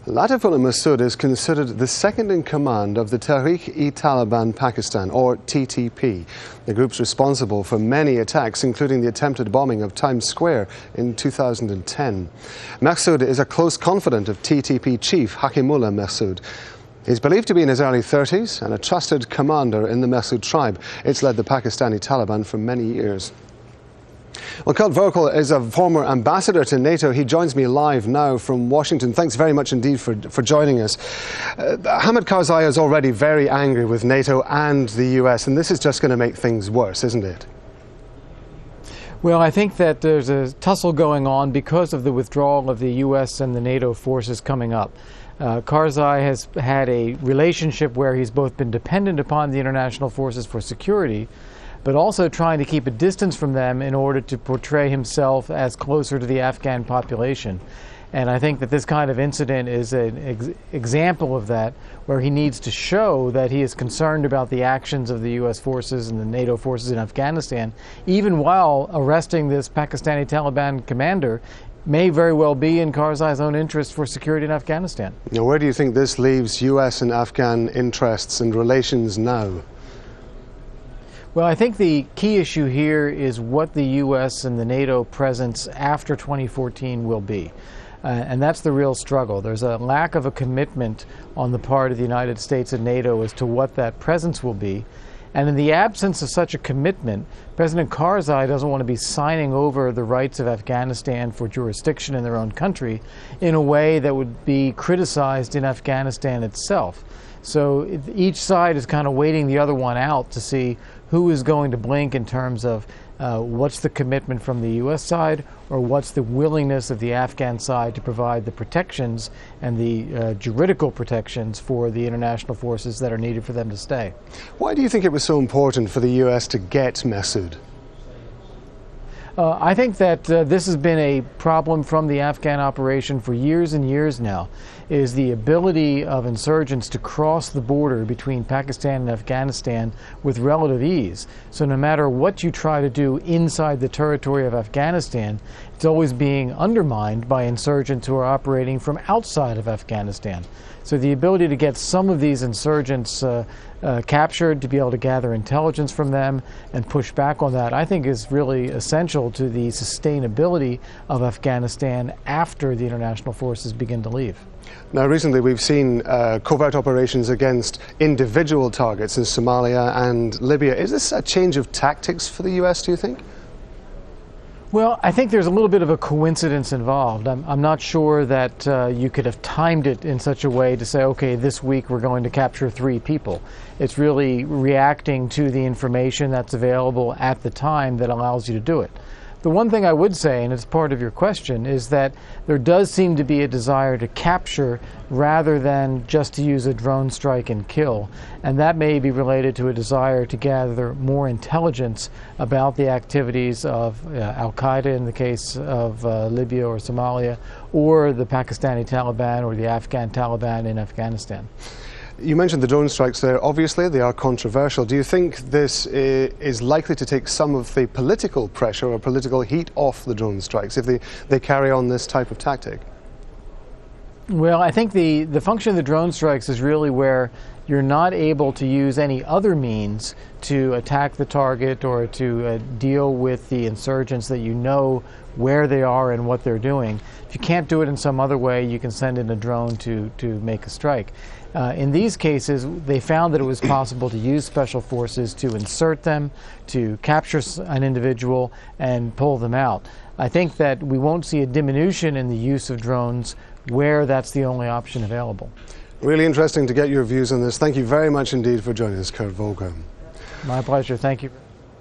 Latifullah Mehsud is considered the second in command of the Tehrik-e-Taliban Pakistan, or TTP. The group's responsible for many attacks, including the attempted bombing of Times Square in 2010. Mehsud is a close confidant of TTP chief Hakimullah Mehsud. He's believed to be in his early 30s and a trusted commander in the Mehsud tribe. It's led the Pakistani Taliban for many years. Well, Kurt Volker is a former ambassador to NATO. He joins me live now from Washington. Thanks very much indeed for joining us. Hamid Karzai is already very angry with NATO and the US, and this is just going to make things worse, isn't it? Well, I think that there's a tussle going on because of the withdrawal of the US and the NATO forces coming up. Karzai has had a relationship where he's both been dependent upon the international forces for security, but also trying to keep a distance from them in order to portray himself as closer to the Afghan population. And I think that this kind of incident is an example of that, where he needs to show that he is concerned about the actions of the U.S. forces and the NATO forces in Afghanistan, even while arresting this Pakistani Taliban commander may very well be in Karzai's own interest for security in Afghanistan. Now, where do you think this leaves U.S. and Afghan interests and relations now? Well, I think the key issue here is what the U.S. and the NATO presence after 2014 will be. And that's the real struggle. There's a lack of a commitment on the part of the United States and NATO as to what that presence will be. And in the absence of such a commitment, President Karzai doesn't want to be signing over the rights of Afghanistan for jurisdiction in their own country in a way that would be criticized in Afghanistan itself. So each side is kind of waiting the other one out to see who is going to blink in terms of what's the commitment from the U.S. side, or what's the willingness of the Afghan side to provide the protections and the juridical protections for the international forces that are needed for them to stay. Why do you think it was so important for the U.S. to get Mehsud? I think that this has been a problem from the Afghan operation for years and years now, is the ability of insurgents to cross the border between Pakistan and Afghanistan with relative ease. So no matter what you try to do inside the territory of Afghanistan, it's always being undermined by insurgents who are operating from outside of Afghanistan. So the ability to get some of these insurgents captured, to be able to gather intelligence from them and push back on that, I think is really essential to the sustainability of Afghanistan after the international forces begin to leave. Now, recently we've seen covert operations against individual targets in Somalia and Libya. Is this a change of tactics for the US, do you think? Well, I think there's a little bit of a coincidence involved. I'm not sure that you could have timed it in such a way to say, okay, this week we're going to capture 3 people. It's really reacting to the information that's available at the time that allows you to do it. The one thing I would say, and it's part of your question, is that there does seem to be a desire to capture rather than just to use a drone strike and kill. And that may be related to a desire to gather more intelligence about the activities of al-Qaeda in the case of Libya or Somalia, or the Pakistani Taliban or the Afghan Taliban in Afghanistan. You mentioned the drone strikes there. Obviously, they are controversial. Do you think this is likely to take some of the political pressure or political heat off the drone strikes if they carry on this type of tactic? Well, I think the function of the drone strikes is really where you're not able to use any other means to attack the target or to deal with the insurgents that you know where they are and what they're doing. If you can't do it in some other way, you can send in a drone to make a strike. In these cases, they found that it was possible to use special forces to insert them, to capture an individual and pull them out. I think that we won't see a diminution in the use of drones where that's the only option available. Really interesting to get your views on this. Thank you very much indeed for joining us, Kurt Volker. My pleasure. Thank you.